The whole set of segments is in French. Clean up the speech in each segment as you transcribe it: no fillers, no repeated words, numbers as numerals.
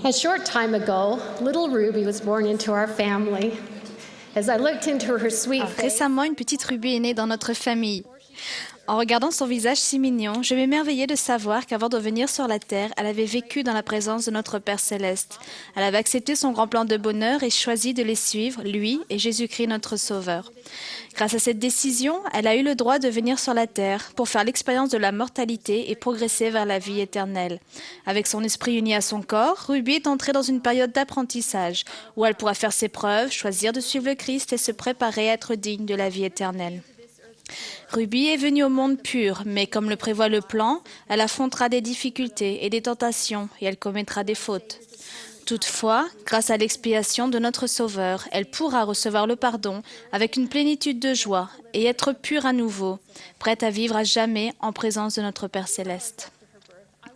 A short time ago, little Ruby was born into our family. As I looked into her sweet face, Récemment, une petite Ruby est née dans notre famille. En regardant son visage si mignon, je m'émerveillais de savoir qu'avant de venir sur la terre, elle avait vécu dans la présence de notre Père céleste. Elle avait accepté son grand plan de bonheur et choisi de les suivre, lui et Jésus-Christ notre Sauveur. Grâce à cette décision, elle a eu le droit de venir sur la terre pour faire l'expérience de la mortalité et progresser vers la vie éternelle. Avec son esprit uni à son corps, Ruby est entrée dans une période d'apprentissage où elle pourra faire ses preuves, choisir de suivre le Christ et se préparer à être digne de la vie éternelle. Ruby est venue au monde pur, mais comme le prévoit le plan, elle affrontera des difficultés et des tentations et elle commettra des fautes. Toutefois, grâce à l'expiation de notre Sauveur, elle pourra recevoir le pardon avec une plénitude de joie et être pure à nouveau, prête à vivre à jamais en présence de notre Père céleste.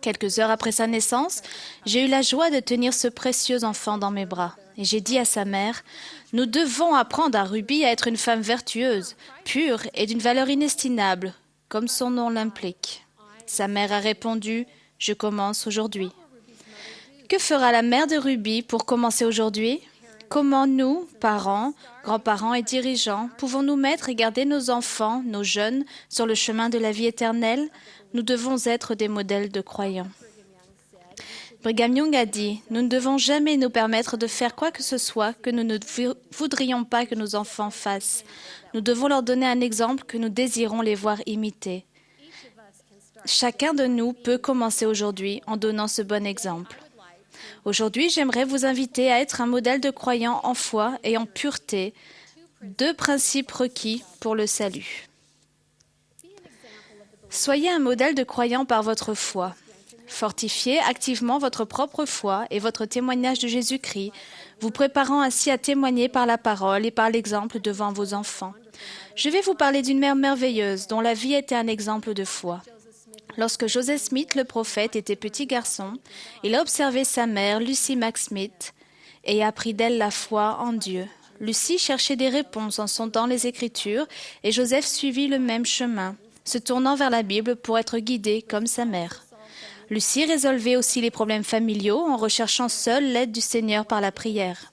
Quelques heures après sa naissance, j'ai eu la joie de tenir ce précieux enfant dans mes bras. Et j'ai dit à sa mère, « Nous devons apprendre à Ruby à être une femme vertueuse, pure et d'une valeur inestimable, comme son nom l'implique. » Sa mère a répondu, « Je commence aujourd'hui. » Que fera la mère de Ruby pour commencer aujourd'hui? Comment nous, parents, grands-parents et dirigeants, pouvons-nous mettre et garder nos enfants, nos jeunes, sur le chemin de la vie éternelle? Nous devons être des modèles de croyants. Brigham Young a dit, « Nous ne devons jamais nous permettre de faire quoi que ce soit que nous ne voudrions pas que nos enfants fassent. Nous devons leur donner un exemple que nous désirons les voir imiter. » Chacun de nous peut commencer aujourd'hui en donnant ce bon exemple. Aujourd'hui, j'aimerais vous inviter à être un modèle de croyant en foi et en pureté, deux principes requis pour le salut. Soyez un modèle de croyant par votre foi. Fortifiez activement votre propre foi et votre témoignage de Jésus-Christ, vous préparant ainsi à témoigner par la parole et par l'exemple devant vos enfants. Je vais vous parler d'une mère merveilleuse dont la vie était un exemple de foi. Lorsque Joseph Smith, le prophète, était petit garçon, il a observé sa mère, Lucy Mack Smith, et a appris d'elle la foi en Dieu. Lucy cherchait des réponses en sondant les Écritures et Joseph suivit le même chemin, se tournant vers la Bible pour être guidé comme sa mère. Lucy résolvait aussi les problèmes familiaux en recherchant seule l'aide du Seigneur par la prière.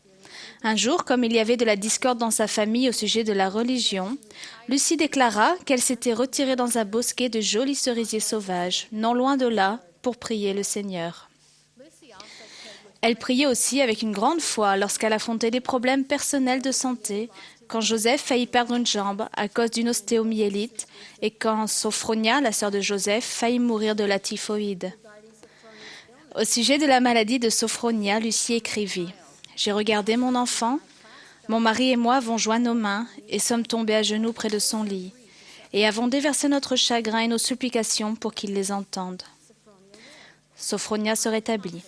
Un jour, comme il y avait de la discorde dans sa famille au sujet de la religion, Lucy déclara qu'elle s'était retirée dans un bosquet de jolis cerisiers sauvages, non loin de là, pour prier le Seigneur. Elle priait aussi avec une grande foi lorsqu'elle affrontait des problèmes personnels de santé, quand Joseph faillit perdre une jambe à cause d'une ostéomyélite et quand Sophronia, la sœur de Joseph, faillit mourir de la typhoïde. Au sujet de la maladie de Sophronia, Lucy écrivit « J'ai regardé mon enfant, mon mari et moi avons joint nos mains et sommes tombés à genoux près de son lit et avons déversé notre chagrin et nos supplications pour qu'il les entende. » Sophronia se rétablit.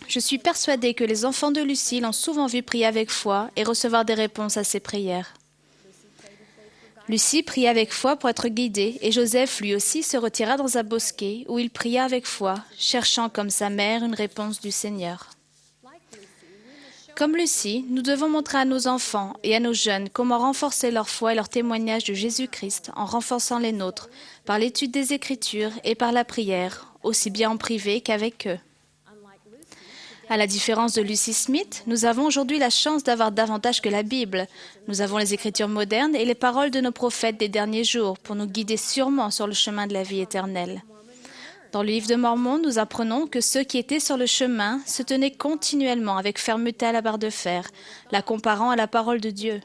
Je suis persuadée que les enfants de Lucie l'ont souvent vu prier avec foi et recevoir des réponses à ses prières. Lucie pria avec foi pour être guidée et Joseph lui aussi se retira dans un bosquet où il pria avec foi, cherchant comme sa mère une réponse du Seigneur. Comme Lucie, nous devons montrer à nos enfants et à nos jeunes comment renforcer leur foi et leur témoignage de Jésus-Christ en renforçant les nôtres par l'étude des Écritures et par la prière, aussi bien en privé qu'avec eux. À la différence de Lucy Smith, nous avons aujourd'hui la chance d'avoir davantage que la Bible. Nous avons les Écritures modernes et les paroles de nos prophètes des derniers jours pour nous guider sûrement sur le chemin de la vie éternelle. Dans le livre de Mormon, nous apprenons que ceux qui étaient sur le chemin se tenaient continuellement avec fermeté à la barre de fer, la comparant à la parole de Dieu.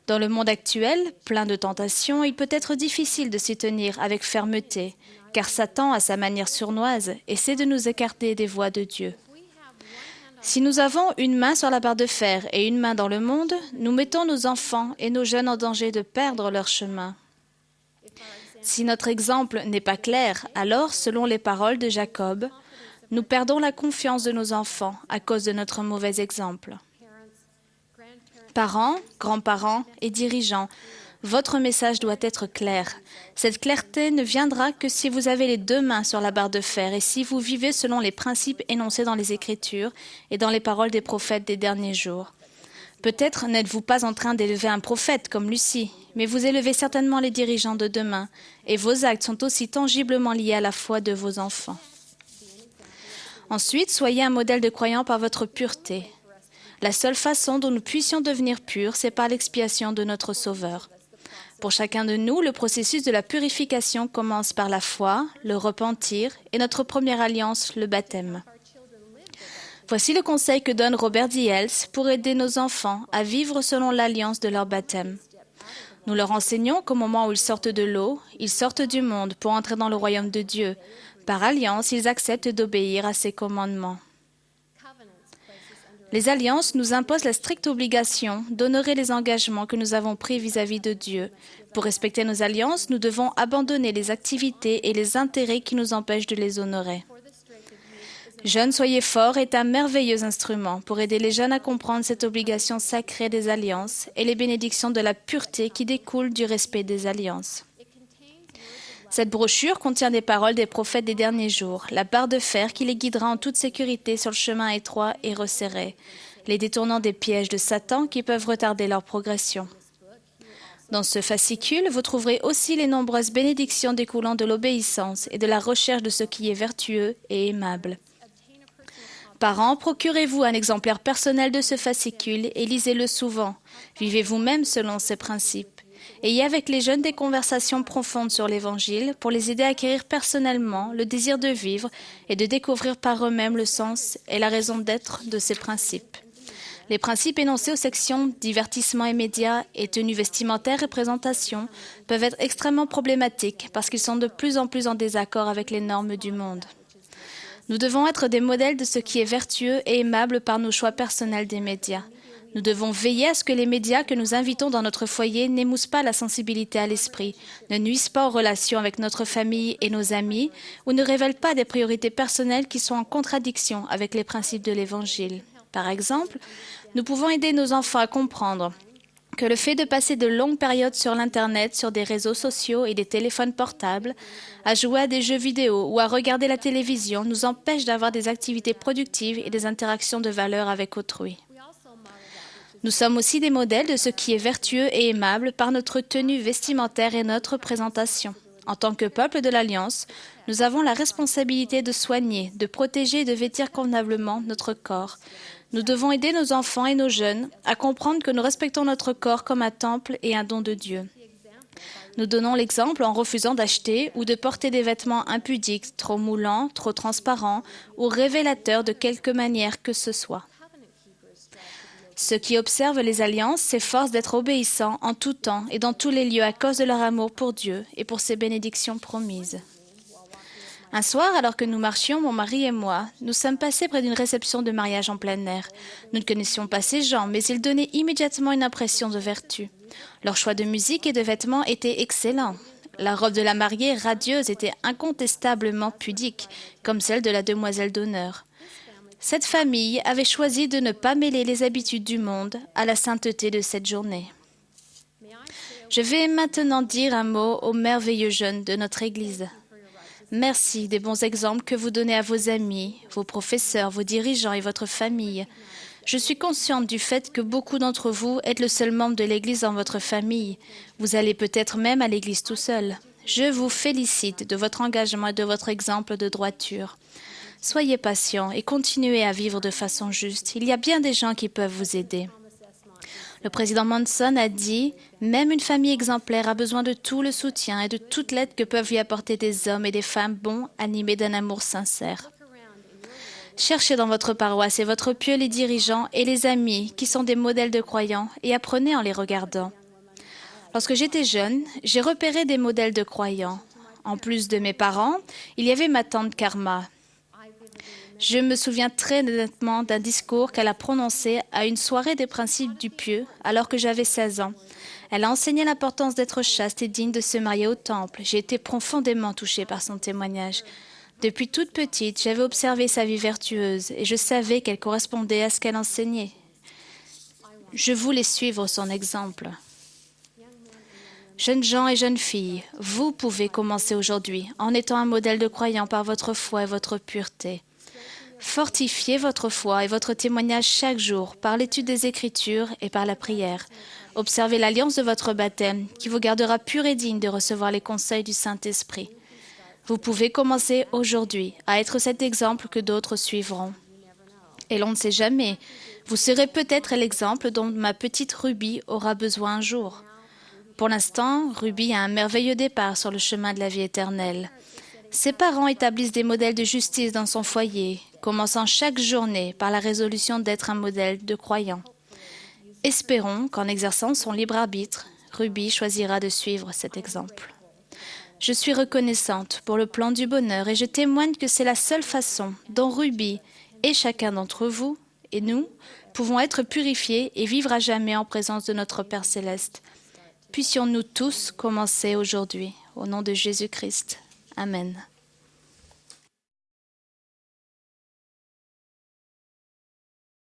Dans le monde actuel, plein de tentations, il peut être difficile de s'y tenir avec fermeté, car Satan, à sa manière sournoise, essaie de nous écarter des voies de Dieu. Si nous avons une main sur la barre de fer et une main dans le monde, nous mettons nos enfants et nos jeunes en danger de perdre leur chemin. Si notre exemple n'est pas clair, alors, selon les paroles de Jacob, nous perdons la confiance de nos enfants à cause de notre mauvais exemple. Parents, grands-parents et dirigeants, votre message doit être clair. Cette clarté ne viendra que si vous avez les deux mains sur la barre de fer et si vous vivez selon les principes énoncés dans les Écritures et dans les paroles des prophètes des derniers jours. Peut-être n'êtes-vous pas en train d'élever un prophète comme Lucie, mais vous élevez certainement les dirigeants de demain et vos actes sont aussi tangiblement liés à la foi de vos enfants. Ensuite, soyez un modèle de croyant par votre pureté. La seule façon dont nous puissions devenir purs, c'est par l'expiation de notre Sauveur. Pour chacun de nous, le processus de la purification commence par la foi, le repentir et notre première alliance, le baptême. Voici le conseil que donne Robert D. Hales pour aider nos enfants à vivre selon l'alliance de leur baptême. Nous leur enseignons qu'au moment où ils sortent de l'eau, ils sortent du monde pour entrer dans le royaume de Dieu. Par alliance, ils acceptent d'obéir à ses commandements. Les alliances nous imposent la stricte obligation d'honorer les engagements que nous avons pris vis-à-vis de Dieu. Pour respecter nos alliances, nous devons abandonner les activités et les intérêts qui nous empêchent de les honorer. Jeunes, soyez forts est un merveilleux instrument pour aider les jeunes à comprendre cette obligation sacrée des alliances et les bénédictions de la pureté qui découlent du respect des alliances. Cette brochure contient des paroles des prophètes des derniers jours, la barre de fer qui les guidera en toute sécurité sur le chemin étroit et resserré, les détournant des pièges de Satan qui peuvent retarder leur progression. Dans ce fascicule, vous trouverez aussi les nombreuses bénédictions découlant de l'obéissance et de la recherche de ce qui est vertueux et aimable. Parents, procurez-vous un exemplaire personnel de ce fascicule et lisez-le souvent. Vivez vous-même selon ces principes. Ayez avec les jeunes des conversations profondes sur l'Évangile pour les aider à acquérir personnellement le désir de vivre et de découvrir par eux-mêmes le sens et la raison d'être de ces principes. Les principes énoncés aux sections divertissement et médias et tenues vestimentaires et présentation peuvent être extrêmement problématiques parce qu'ils sont de plus en plus en désaccord avec les normes du monde. Nous devons être des modèles de ce qui est vertueux et aimable par nos choix personnels des médias. Nous devons veiller à ce que les médias que nous invitons dans notre foyer n'émoussent pas la sensibilité à l'esprit, ne nuisent pas aux relations avec notre famille et nos amis ou ne révèlent pas des priorités personnelles qui sont en contradiction avec les principes de l'Évangile. Par exemple, nous pouvons aider nos enfants à comprendre que le fait de passer de longues périodes sur l'Internet, sur des réseaux sociaux et des téléphones portables, à jouer à des jeux vidéo ou à regarder la télévision nous empêche d'avoir des activités productives et des interactions de valeur avec autrui. Nous sommes aussi des modèles de ce qui est vertueux et aimable par notre tenue vestimentaire et notre présentation. En tant que peuple de l'Alliance, nous avons la responsabilité de soigner, de protéger et de vêtir convenablement notre corps. Nous devons aider nos enfants et nos jeunes à comprendre que nous respectons notre corps comme un temple et un don de Dieu. Nous donnons l'exemple en refusant d'acheter ou de porter des vêtements impudiques, trop moulants, trop transparents ou révélateurs de quelque manière que ce soit. Ceux qui observent les alliances s'efforcent d'être obéissants en tout temps et dans tous les lieux à cause de leur amour pour Dieu et pour ses bénédictions promises. Un soir, alors que nous marchions, mon mari et moi, nous sommes passés près d'une réception de mariage en plein air. Nous ne connaissions pas ces gens, mais ils donnaient immédiatement une impression de vertu. Leur choix de musique et de vêtements était excellent. La robe de la mariée, radieuse, était incontestablement pudique, comme celle de la demoiselle d'honneur. Cette famille avait choisi de ne pas mêler les habitudes du monde à la sainteté de cette journée. Je vais maintenant dire un mot aux merveilleux jeunes de notre Église. Merci des bons exemples que vous donnez à vos amis, vos professeurs, vos dirigeants et votre famille. Je suis consciente du fait que beaucoup d'entre vous êtes le seul membre de l'Église dans votre famille. Vous allez peut-être même à l'Église tout seul. Je vous félicite de votre engagement et de votre exemple de droiture. Soyez patients et continuez à vivre de façon juste. Il y a bien des gens qui peuvent vous aider. Le président Monson a dit « Même une famille exemplaire a besoin de tout le soutien et de toute l'aide que peuvent lui apporter des hommes et des femmes bons, animés d'un amour sincère. » Cherchez dans votre paroisse et votre pieu les dirigeants et les amis qui sont des modèles de croyants et apprenez en les regardant. Lorsque j'étais jeune, j'ai repéré des modèles de croyants. En plus de mes parents, il y avait ma tante Karma. Je me souviens très nettement d'un discours qu'elle a prononcé à une soirée des principes du pieux alors que j'avais 16 ans. Elle a enseigné l'importance d'être chaste et digne de se marier au temple. J'ai été profondément touchée par son témoignage. Depuis toute petite, j'avais observé sa vie vertueuse et je savais qu'elle correspondait à ce qu'elle enseignait. Je voulais suivre son exemple. Jeunes gens et jeunes filles, vous pouvez commencer aujourd'hui en étant un modèle de croyant par votre foi et votre pureté. Fortifiez votre foi et votre témoignage chaque jour par l'étude des Écritures et par la prière. Observez l'alliance de votre baptême qui vous gardera pur et digne de recevoir les conseils du Saint-Esprit. Vous pouvez commencer aujourd'hui à être cet exemple que d'autres suivront. Et l'on ne sait jamais, vous serez peut-être l'exemple dont ma petite Ruby aura besoin un jour. Pour l'instant, Ruby a un merveilleux départ sur le chemin de la vie éternelle. Ses parents établissent des modèles de justice dans son foyer, commençant chaque journée par la résolution d'être un modèle de croyant. Espérons qu'en exerçant son libre arbitre, Ruby choisira de suivre cet exemple. Je suis reconnaissante pour le plan du bonheur et je témoigne que c'est la seule façon dont Ruby et chacun d'entre vous et nous pouvons être purifiés et vivre à jamais en présence de notre Père céleste. Puissions-nous tous commencer aujourd'hui, au nom de Jésus-Christ. Amen.